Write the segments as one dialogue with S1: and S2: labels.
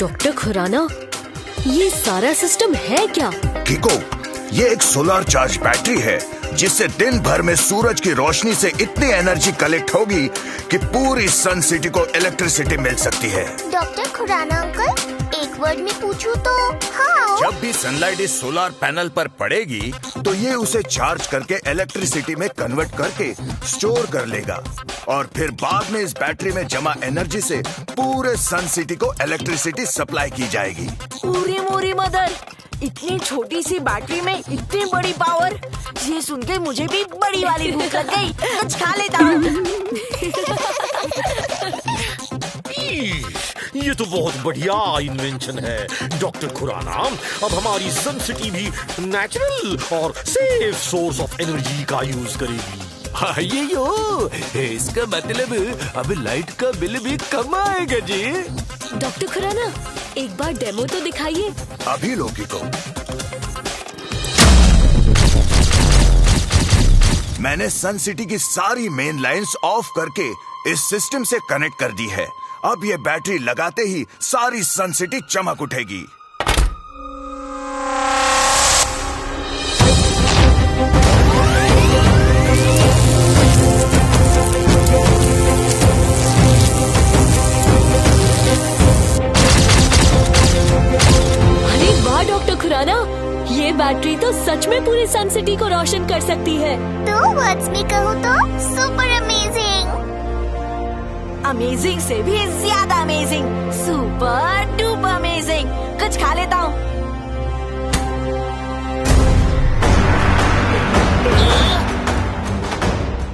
S1: Doctor Khurana, ये सारा system है क्या?
S2: किको, ये एक सोलर चार्ज बैटरी है जिससे दिन भर में सूरज की रोशनी से इतनी एनर्जी कलेक्ट होगी कि पूरी सन सिटी को इलेक्ट्रिसिटी मिल सकती है।
S3: डॉक्टर खुराना अंकल, एक वर्ड में पूछूं तो हाउ?
S2: जब भी सनलाइट इस सोलर पैनल पर पड़ेगी तो ये उसे चार्ज करके इलेक्ट्रिसिटी में कन्वर्ट करके स्टोर कर लेगा और फिर बाद में इस बैटरी में जमा एनर्जी से पूरे सन सिटी को इलेक्ट्रिसिटी सप्लाई की जाएगी।
S4: पूरी मोरी मदर, इतनी छोटी सी बैटरी में इतनी बड़ी पावर, ये सुन के मुझे भी बड़ी वाली भूख लग गई। कुछ खा लेता हूँ।
S5: ये तो बहुत बढ़िया इन्वेंशन है डॉक्टर खुराना। अब हमारी सन सिटी भी नेचुरल और सेफ सोर्स ऑफ एनर्जी का यूज करेगी।
S6: हाँ, इसका मतलब अब लाइट का बिल भी कम आएगा जी।
S1: डॉक्टर खुराना, एक बार डेमो तो दिखाइए।
S2: अभी लोगी को मैंने सन सिटी की सारी मेन लाइंस ऑफ करके इस सिस्टम से कनेक्ट कर दी है। अब ये बैटरी लगाते ही सारी सन सिटी चमक उठेगी।
S1: अरे वाह डॉक्टर खुराना, ये बैटरी तो सच में पूरी सन सिटी को रोशन कर सकती है।
S3: दो वर्ड्स में कहूँ तो सुपर अमेजिंग।
S4: अमेजिंग से भी ज्यादा अमेजिंग, सुपर डुपर अमेजिंग। कुछ खा लेता हूँ।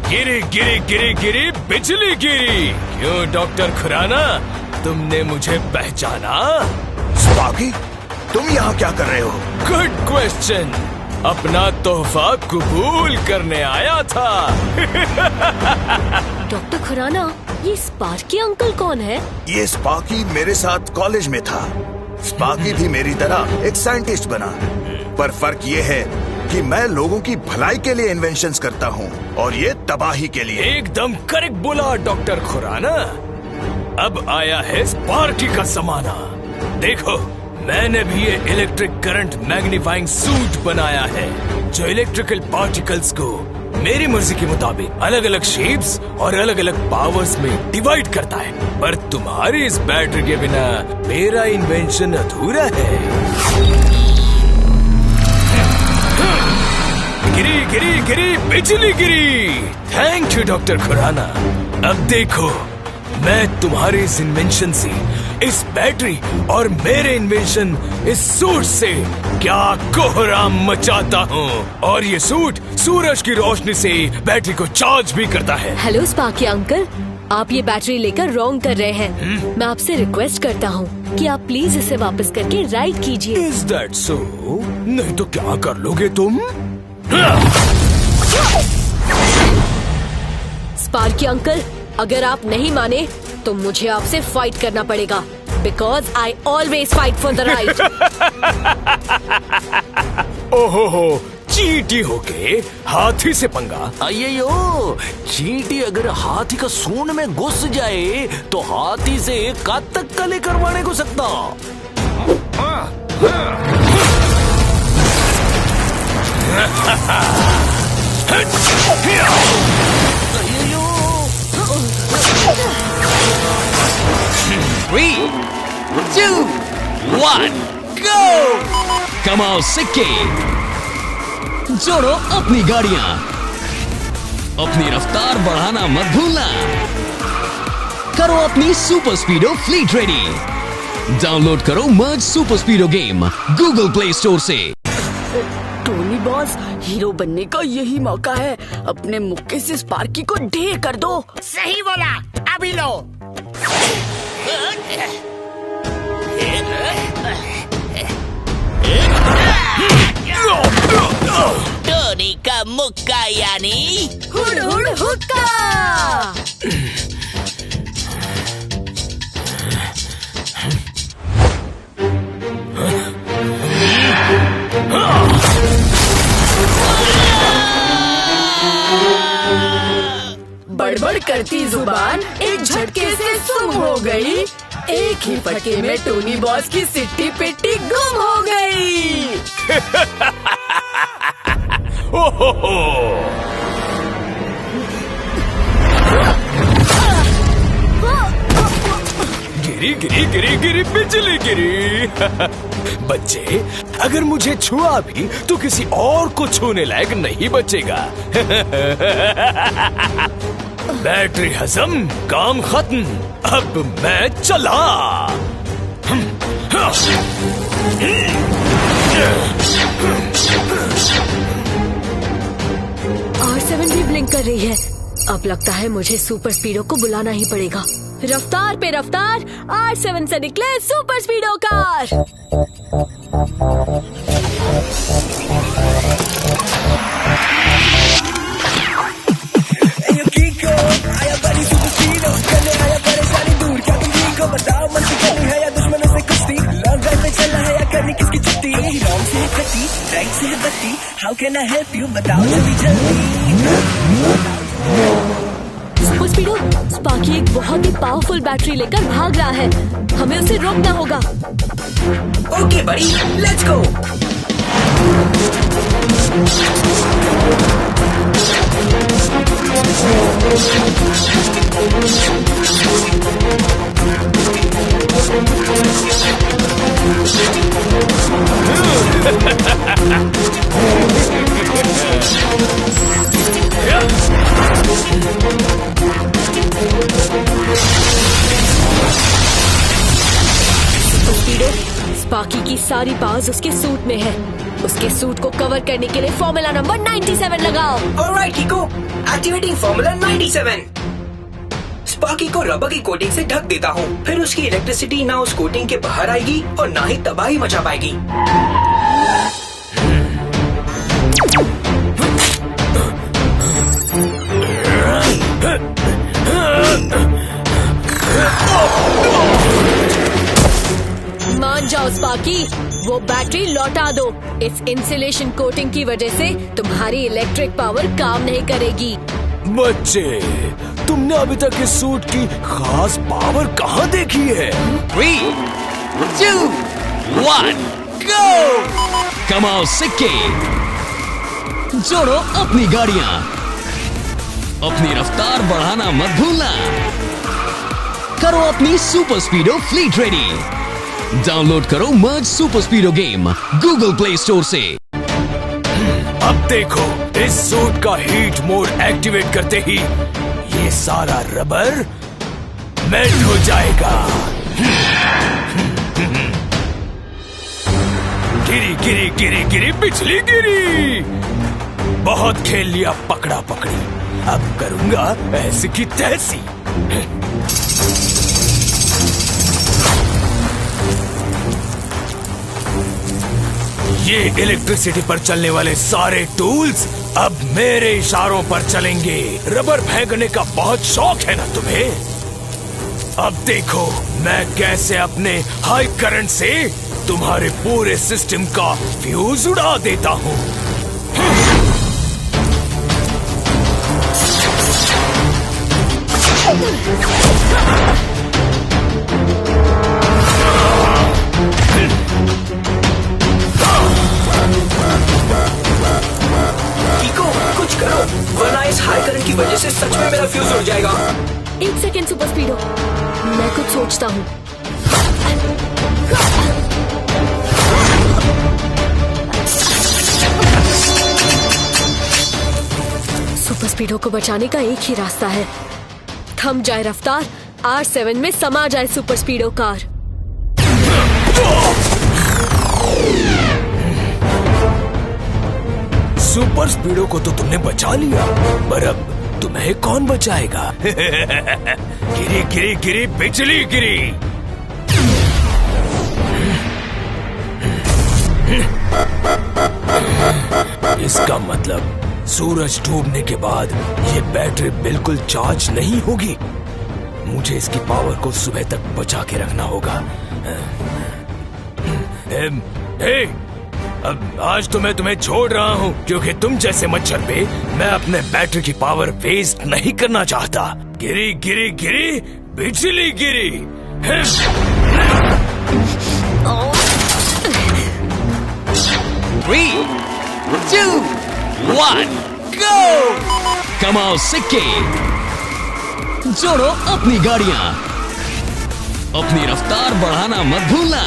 S6: गिरी गिरी गिरी गिरी बिजली गिरी। क्यों डॉक्टर खुराना, तुमने मुझे पहचाना?
S2: स्पार्की, तुम यहाँ क्या कर रहे हो?
S6: Good question. अपना तोहफा कबूल करने आया था।
S1: डॉक्टर खुराना, ये स्पार्की अंकल कौन है?
S2: ये स्पार्की मेरे साथ कॉलेज में था। स्पार्की भी मेरी तरह एक साइंटिस्ट बना, पर फर्क ये है कि मैं लोगों की भलाई के लिए इन्वेंशंस करता हूँ और ये तबाही के लिए।
S6: एकदम करेक्ट बोला डॉक्टर खुराना। अब आया है स्पार्की का जमाना। देखो, मैंने भी ये इलेक्ट्रिक करंट मैग्नीफाइंग सूट बनाया है जो इलेक्ट्रिकल पार्टिकल्स को मेरी मर्जी के मुताबिक अलग अलग शेप्स और अलग अलग पावर्स में डिवाइड करता है। पर तुम्हारी इस बैटरी के बिना मेरा इन्वेंशन अधूरा है। गिरी गिरी गिरी बिजली गिरी। Thank you doctor Khurana. अब देखो, मैं तुम्हारे इस इन्वेंशन से, इस बैटरी और मेरे इन्वेंशन इस सूट से क्या कोहराम मचाता हूँ। और ये सूट सूरज की रोशनी से बैटरी को चार्ज भी करता है।
S1: हेलो स्पार्की अंकल, आप ये बैटरी लेकर रॉन्ग कर रहे हैं। मैं आपसे रिक्वेस्ट करता हूँ कि आप प्लीज इसे वापस करके राइट कीजिए।
S6: Is that so? नहीं तो क्या कर लोगे तुम?
S1: स्पार्की अंकल, अगर आप नहीं माने तो मुझे आपसे फाइट करना पड़ेगा, because I always fight for the right.
S6: ओहो, चींटी होके हाथी से पंगा।
S7: अय्यो, चींटी अगर हाथी का सूंड में घुस जाए तो हाथी से कब तक कले करवाने को सकता।
S8: Three, two, one, go! कमाओ सिक्के, जोड़ो अपनी गाड़ियां, अपनी रफ्तार बढ़ाना मत भूलना। करो अपनी सुपर स्पीडो फ्लीट रेडी। डाउनलोड करो मर्ज super स्पीडो game Google play store से।
S4: टोनी बॉस, हीरो बनने का यही मौका है। अपने मुक्के से स्पार्की को ढेर कर दो।
S9: सही बोला, अभी लो।
S7: टोनी का मुक्का यानी
S4: हुड हुड हुक्का। बड़बड़ करती जुबान एक झटके से सुम हो गई।
S1: एक ही फटके में टोनी बॉस की सिट्टी पिट्टी गुम हो गई।
S6: गिरी गिरी गिरी गिरी बिजली गिरी। बच्चे, अगर मुझे छुआ भी तो किसी और को छूने लायक नहीं बचेगा। बैटरी हजम, काम खत्म, अब मैं चला।
S1: R7 भी ब्लिंक कर रही है। अब लगता है मुझे सुपर स्पीडो को बुलाना ही पड़ेगा। रफ्तार पे रफ्तार, R7 से निकले सुपर स्पीडो कार। सुपर स्पीडो, स्पार्की एक बहुत ही पावरफुल बैटरी लेकर भाग रहा है। हमें उसे रोकना होगा।
S10: ओके बड़ी, लेट्स गो।
S1: स्पीडो, स्पार्की की सारी पावर्स उसके सूट में है। उसके सूट को कवर करने के लिए फॉर्मूला नंबर 97 लगाओ।
S10: Alright कीको, activating formula 97। स्पार्की को रबर की कोटिंग से ढक देता हूँ, फिर उसकी इलेक्ट्रिसिटी ना उस कोटिंग के बाहर आएगी और ना ही तबाही मचा पाएगी।
S1: मान जाओ स्पार्की, वो बैटरी लौटा दो। इस इंसुलेशन कोटिंग की वजह से तुम्हारी इलेक्ट्रिक पावर काम नहीं करेगी।
S6: बच्चे, तुमने अभी तक इस सूट की खास पावर कहाँ देखी है?
S8: 3, 2, 1, go! कमाओ सिक्के, जोड़ो अपनी गाड़ियां, अपनी रफ्तार बढ़ाना मत भूलना। करो अपनी सुपर स्पीडो फ्लीट रेडी। डाउनलोड करो मर्ज super स्पीडो game Google play store से।
S6: अब देखो, इस सूट का हीट मोड एक्टिवेट करते ही ये सारा रबर मेल्ट हो जाएगा। गिरी गिरी गिरी गिरी बिजली गिरी। बहुत खेल लिया पकड़ा पकड़ी, अब करूंगा ऐसी की तैसी। ये इलेक्ट्रिसिटी पर चलने वाले सारे टूल्स अब मेरे इशारों पर चलेंगे। रबर फेंकने का बहुत शौक है ना तुम्हें? अब देखो मैं कैसे अपने हाई करंट से तुम्हारे पूरे सिस्टम का फ्यूज उड़ा देता हूँ।
S10: वरना इस हाई करंट की वजह से सच में मेरा फ्यूज उड़ जाएगा।
S1: एक सेकेंड सुपर स्पीडो, मैं कुछ सोचता हूँ। सुपर स्पीडो को बचाने का एक ही रास्ता है। थम जाए रफ्तार, R7 में समा जाए सुपर स्पीडो कार।
S6: सुपर स्पीडो को तो तुमने बचा लिया, पर अब तुम्हें कौन बचाएगा? गिरी गिरी गिरी बिजली गिरी। इसका मतलब सूरज डूबने के बाद ये बैटरी बिल्कुल चार्ज नहीं होगी। मुझे इसकी पावर को सुबह तक बचा के रखना होगा। अब आज तो मैं तुम्हें छोड़ रहा हूँ, क्योंकि तुम जैसे मच्छर पे मैं अपने बैटरी की पावर वेस्ट नहीं करना चाहता। गिरी गिरी गिरी बिजली गिरी।
S8: 3, 2, 1, go! कमाओ सिक्के, जोड़ो अपनी गाड़ियां, अपनी रफ्तार बढ़ाना मत भूलना।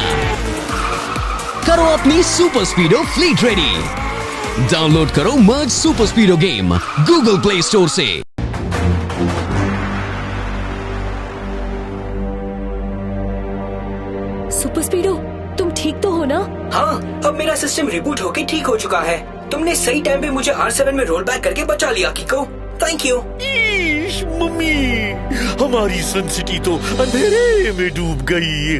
S8: करो अपनी सुपर स्पीडो फ्लीट रेडी। डाउनलोड करो मर्ज super स्पीडो game Google play store से।
S1: सुपर स्पीडो, तुम ठीक तो हो ना?
S10: हाँ, अब मेरा सिस्टम रिबूट होके ठीक हो चुका है। तुमने सही टाइम पे मुझे R7 में रोल बैक करके बचा लिया किको। Thank you.
S5: मम्मी, हमारी सन सिटी तो अंधेरे में डूब गई।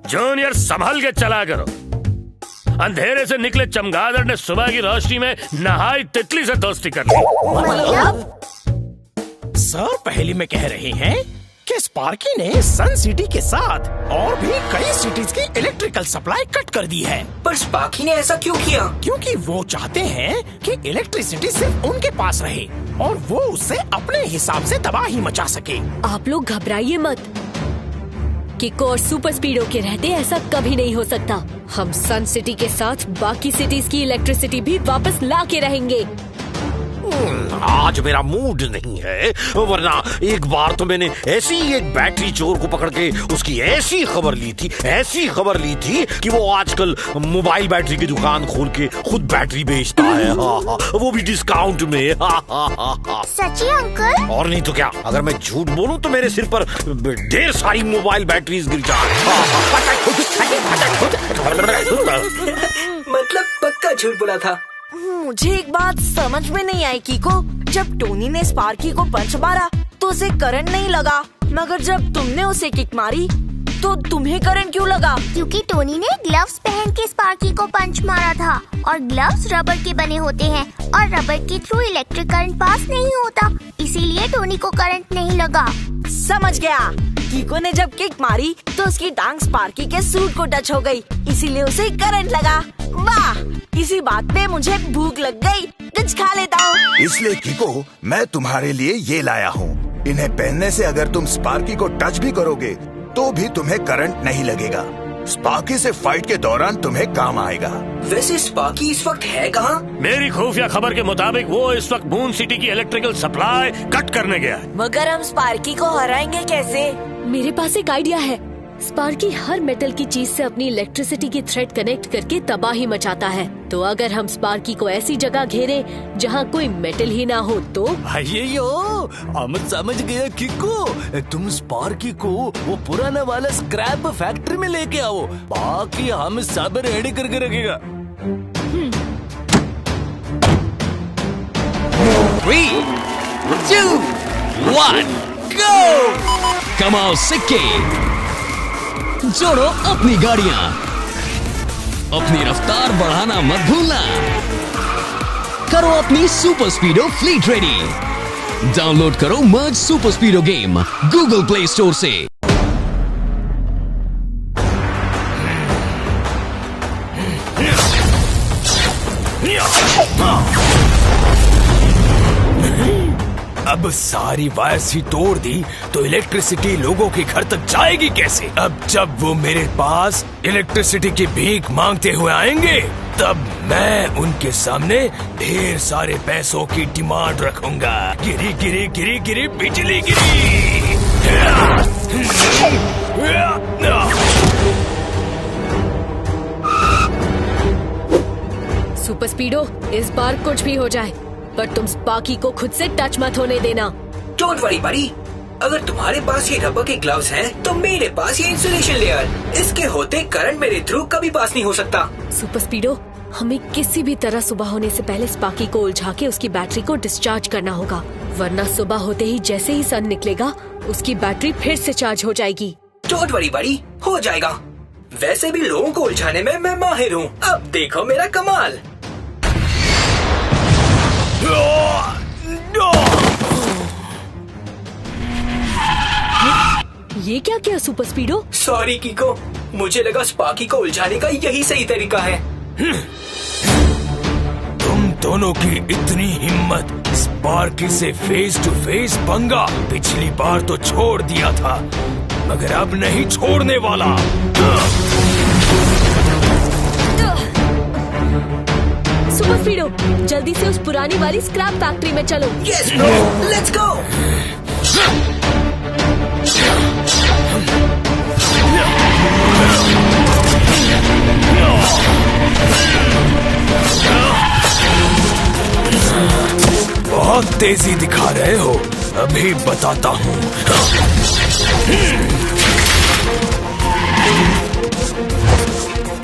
S6: जूनियर, संभल के चला करो। अंधेरे से निकले चमगादड़ ने सुबह की रोशनी में नहाई तितली से दोस्ती कर ली।
S9: सर पहली में कह रहे हैं कि स्पार्की ने सन सिटी के साथ और भी कई सिटीज की इलेक्ट्रिकल सप्लाई कट कर दी है।
S10: पर स्पार्की ने ऐसा क्यों किया?
S9: क्योंकि वो चाहते हैं कि इलेक्ट्रिसिटी सिर्फ उनके पास रहे और वो उससे अपने हिसाब से तबाही मचा सके।
S1: आप लोग घबराइए मत। किको और सुपर स्पीडो के रहते ऐसा कभी नहीं हो सकता। हम सन सिटी के साथ बाकी सिटीज की इलेक्ट्रिसिटी भी वापस ला के रहेंगे।
S5: आज मेरा मूड नहीं है, वरना एक बार तो मैंने ऐसी एक बैटरी चोर को पकड़ के उसकी ऐसी खबर ली थी कि वो आजकल मोबाइल बैटरी की दुकान खोल के खुद बैटरी बेचता है। वो भी डिस्काउंट में।
S3: सच्ची अंकल?
S5: और नहीं तो क्या, अगर मैं झूठ बोलूं तो मेरे सिर पर ढेर सारी मोबाइल बैटरीज गिर जाए।
S10: मतलब पक्का झूठ बोला था।
S4: मुझे एक बात समझ में नहीं आई किको। जब टोनी ने स्पार्की को पंच मारा तो उसे करंट नहीं लगा, मगर जब तुमने उसे किक मारी तो तुम्हें करंट क्यों लगा?
S3: क्योंकि टोनी ने ग्लव्स पहन के स्पार्की को पंच मारा था और ग्लव्स रबर के बने होते हैं और रबर के थ्रू इलेक्ट्रिक करंट पास नहीं होता, इसीलिए टोनी को करंट नहीं लगा।
S4: समझ गया। किको ने जब किक मारी तो उसकी टांग स्पार्की के सूट को टच हो गई, इसीलिए उसे करंट लगा। वाह, इसी बात पे मुझे भूख लग गई, कुछ खा लेता हूँ।
S2: इसलिए किको, मैं तुम्हारे लिए ये लाया हूँ। इन्हें पहनने से अगर तुम स्पार्की को टच भी करोगे तो भी तुम्हें करंट नहीं लगेगा। स्पार्की से फाइट के दौरान तुम्हें काम आएगा।
S10: वैसे स्पार्की इस वक्त है कहाँ?
S6: मेरी खुफिया खबर के मुताबिक वो इस वक्त मून सिटी की इलेक्ट्रिकल सप्लाई कट करने गया है।
S4: मगर हम स्पार्की को हराएंगे कैसे?
S1: मेरे पास एक आइडिया है। स्पार्की हर मेटल की चीज से अपनी इलेक्ट्रिसिटी की थ्रेड कनेक्ट करके तबाही मचाता है। तो अगर हम स्पार्की को ऐसी जगह घेरे जहाँ कोई मेटल ही ना हो तो?
S7: अय्यो, हम समझ गया किको। तुम स्पार्की को वो पुराना वाला स्क्रैप फैक्ट्री में लेके आओ, बाकी हम सब रेडी करके रखेगा।
S8: 3, 2, 1, go! कमाओ सिक्के, जोड़ो अपनी गाड़ियां, अपनी रफ्तार बढ़ाना मत भूलना। करो अपनी सुपर स्पीडो फ्लीट रेडी। डाउनलोड करो मर्ज super स्पीडो game Google play store से।
S6: अब सारी वायर्स ही तोड़ दी तो इलेक्ट्रिसिटी लोगों के घर तक जाएगी कैसे? अब जब वो मेरे पास इलेक्ट्रिसिटी की भीख मांगते हुए आएंगे तब मैं उनके सामने ढेर सारे पैसों की डिमांड रखूंगा। गिरी गिरी गिरी गिरी बिजली गिरी।
S1: सुपर स्पीडो, इस बार कुछ भी हो जाए पर तुम स्पार्की को खुद से टच मत होने देना।
S10: डोंट वरी बड़ी, अगर तुम्हारे पास ये रबर के ग्लव्स हैं, तो मेरे पास ये इंसुलेशन लेयर। इसके होते करंट मेरे थ्रू कभी पास नहीं हो सकता।
S1: सुपर स्पीडो, हमें किसी भी तरह सुबह होने से पहले स्पार्की को उलझा के उसकी बैटरी को डिस्चार्ज करना होगा, वरना सुबह होते ही जैसे ही सन निकलेगा उसकी बैटरी फिर से चार्ज हो जाएगी।
S10: डोंट वरी बड़ी, हो जाएगा। वैसे भी लोगों को उलझाने में मैं माहिर हूँ। अब देखो मेरा कमाल।
S1: ये क्या किया सुपर स्पीडो?
S10: सॉरी किको, मुझे लगा स्पार्की को उलझाने का यही सही तरीका है।
S6: तुम दोनों की इतनी हिम्मत स्पार्की से फेस टू फेस पंगा पिछली बार तो छोड़ दिया था, मगर अब नहीं छोड़ने वाला।
S1: सुपर स्पीडो, जल्दी से उस पुरानी वाली स्क्रैप फैक्ट्री में चलो।
S10: Yes bro, let's go.
S6: बहुत तेजी दिखा रहे हो, अभी बताता हूँ।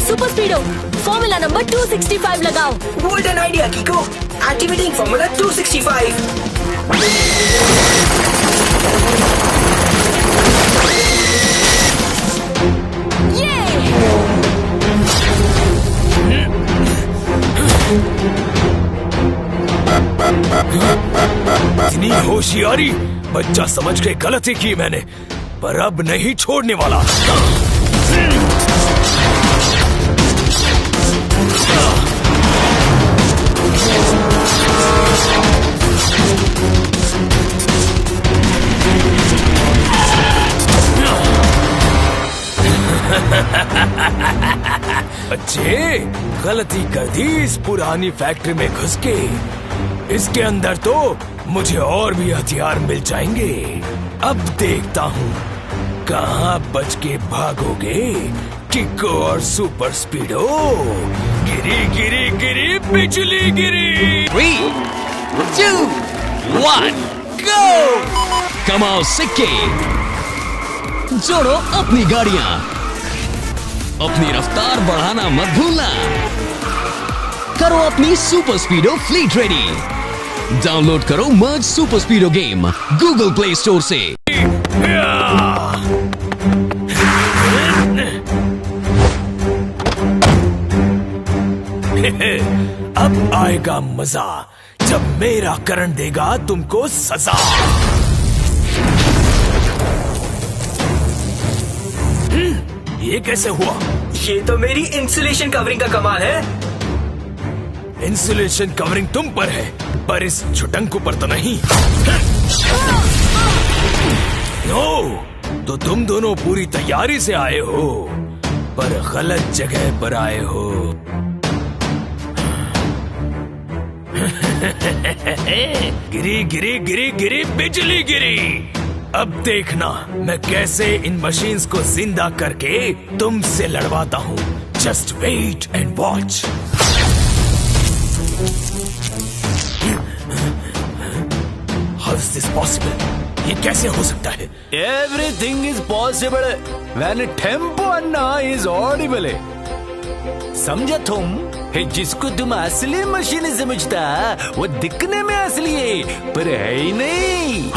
S1: सुपर स्पीडो, फॉर्मूला नंबर 265 लगाओ।
S10: Golden idea कीको, activating formula 265।
S6: इतनी होशियारी, बच्चा समझ के गलती की मैंने, पर अब नहीं छोड़ने वाला। बच्चे, गलती कर दी इस पुरानी फैक्ट्री में घुस के। इसके अंदर तो मुझे और भी हथियार मिल जाएंगे। अब देखता हूँ कहाँ बच के भागोगे किको और सुपर स्पीडो। गिरी गिरी गिरी बिजली गिरी।
S8: 3, 2, 1, go! कमाओ सिक्के, जोड़ो अपनी गाड़ियां, अपनी रफ्तार बढ़ाना मत भूलना। करो अपनी सुपर स्पीडो फ्लीट रेडी। डाउनलोड करो मर्ज super स्पीडो game Google play store से।
S6: अब आएगा मजा जब मेरा करंट देगा तुमको सजा। ये कैसे हुआ?
S10: ये तो मेरी इंसुलेशन कवरिंग का कमाल है।
S6: इंसुलेशन कवरिंग तुम पर है, पर इस छुटंकू पर तो नहीं। नो, तो तुम दोनों पूरी तैयारी से आए हो, पर गलत जगह पर आए हो। गिरी गिरी गिरी गिरी बिजली गिरी। अब देखना मैं कैसे इन मशीन्स को जिंदा करके तुमसे लड़वाता हूँ। Just wait and watch. How is this possible? ये कैसे हो सकता है?
S7: Everything is possible when tempo Anna is audible। समझा तुम? जिसको तुम असली मशीन समझता वो दिखने में असली है, पर है ही नहीं।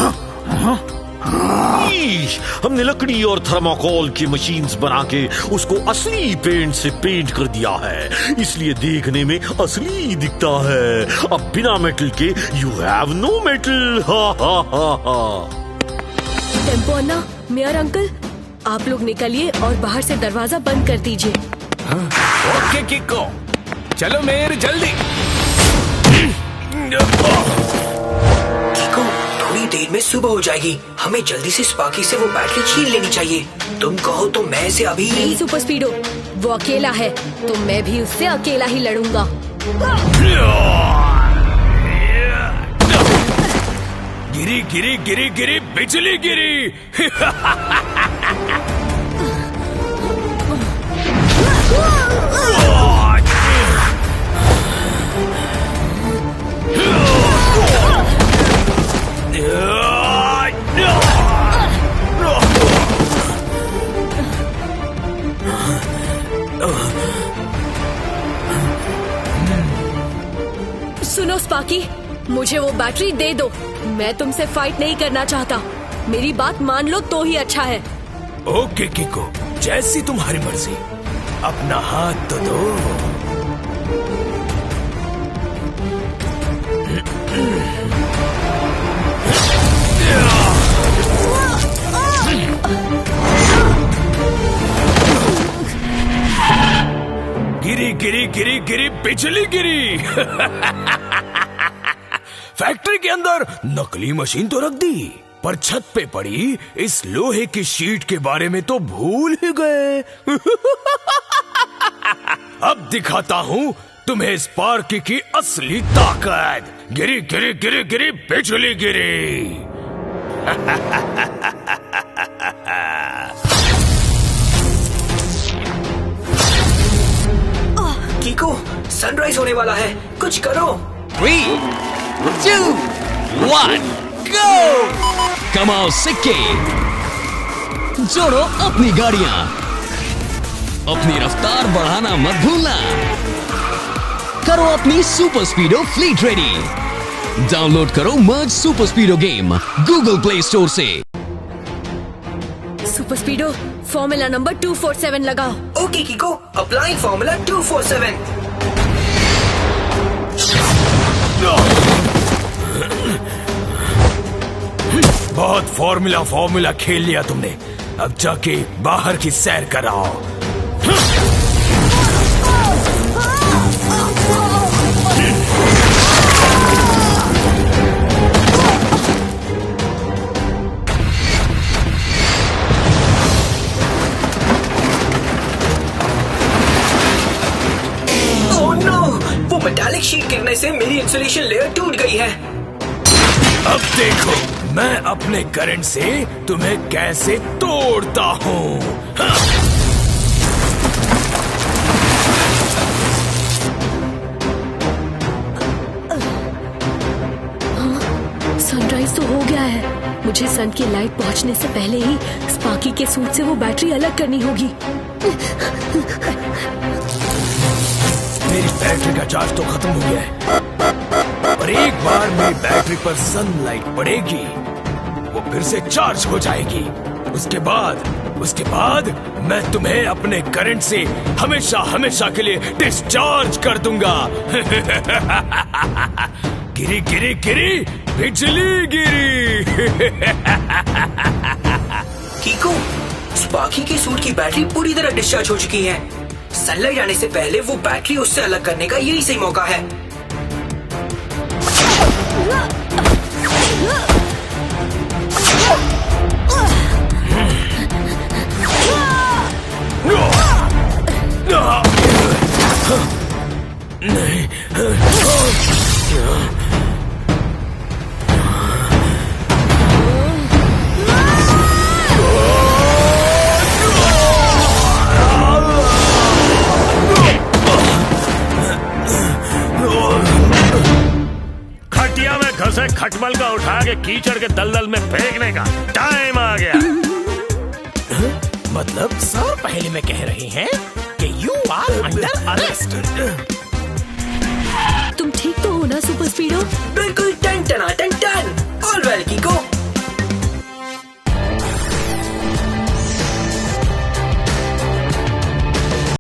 S5: हमने लकड़ी और थर्माकोल की मशीन्स बना के उसको असली पेंट से पेंट कर दिया है, इसलिए देखने में असली दिखता है। अब बिना मेटल के you have no metal.
S1: Tempo Anna, mayor uncle, आप लोग निकलिए और बाहर से दरवाजा बंद कर दीजिए।
S7: ओके किको, चलो मेयर जल्दी।
S10: कीको, थोड़ी देर में सुबह हो जाएगी, हमें जल्दी से स्पार्की से वो बैटरी छीन लेनी चाहिए। तुम कहो तो मैं इसे अभी।
S1: नहीं सुपर स्पीडो, वो अकेला है तो मैं भी उससे अकेला ही लड़ूंगा।
S6: गिरी गिरी गिरी गिरी बिजली गिरी।
S1: सुनो स्पार्की, मुझे वो बैटरी दे दो। मैं तुमसे फाइट नहीं करना चाहता, मेरी बात मान लो तो ही अच्छा है।
S6: ओके किको, जैसी तुम्हारी मर्जी। अपना हाथ तो दो। गिरी गिरी गिरी गिरी बिजली गिरी। फैक्ट्री के अंदर नकली मशीन तो रख दी, पर छत पे पड़ी इस लोहे की शीट के बारे में तो भूल ही गए। अब दिखाता हूँ तुम्हें स्पार्की की असली ताकत। गिरी गिरी गिरी गिरी बिजली गिरी।
S10: कीको, सनराइज होने वाला है, कुछ करो।
S8: 3, 2, 1, go! कमाओ सिक्के, जोड़ो अपनी गाड़ियां, अपनी रफ्तार बढ़ाना मत भूलना। करो अपनी सुपर स्पीडो फ्लीट रेडी। डाउनलोड करो मर्ज super स्पीडो game Google play store से।
S1: सुपर स्पीडो फॉर्मूला नंबर 247 लगाओ।
S10: Okay कीको, applying formula 247।
S6: बहुत फॉर्मूला खेल लिया तुमने, अब जाके बाहर की सैर कराओ।
S10: मेटालिक शीट गिरने से मेरी इंसुलेशन लेयर टूट गई है।
S6: अब देखो मैं अपने करंट से तुम्हें कैसे तोड़ता हूँ।
S1: सनराइज तो हो गया है। मुझे सन की लाइट पहुंचने से पहले ही स्पार्की के सूट से वो बैटरी अलग करनी होगी।
S6: मेरी बैटरी का चार्ज तो खत्म हो गया है, पर एक बार मेरी बैटरी पर सनलाइट पड़ेगी वो फिर से चार्ज हो जाएगी। उसके बाद मैं तुम्हें अपने करंट से हमेशा हमेशा के लिए डिस्चार्ज कर दूंगा। गिरी गिरी गिरी बिजली गिरी।
S10: कीको, स्पार्की के सूट की बैटरी पूरी तरह डिस्चार्ज हो चुकी है। सनलाइट आने से पहले वो बैटरी उससे अलग करने का यही सही मौका है।
S5: खटमल का उठा के कीचड़ के दलदल में फेंकने का टाइम आ गया।
S9: मतलब सर पहले में कह रहे हैं कि यू आर अंडर अरेस्ट।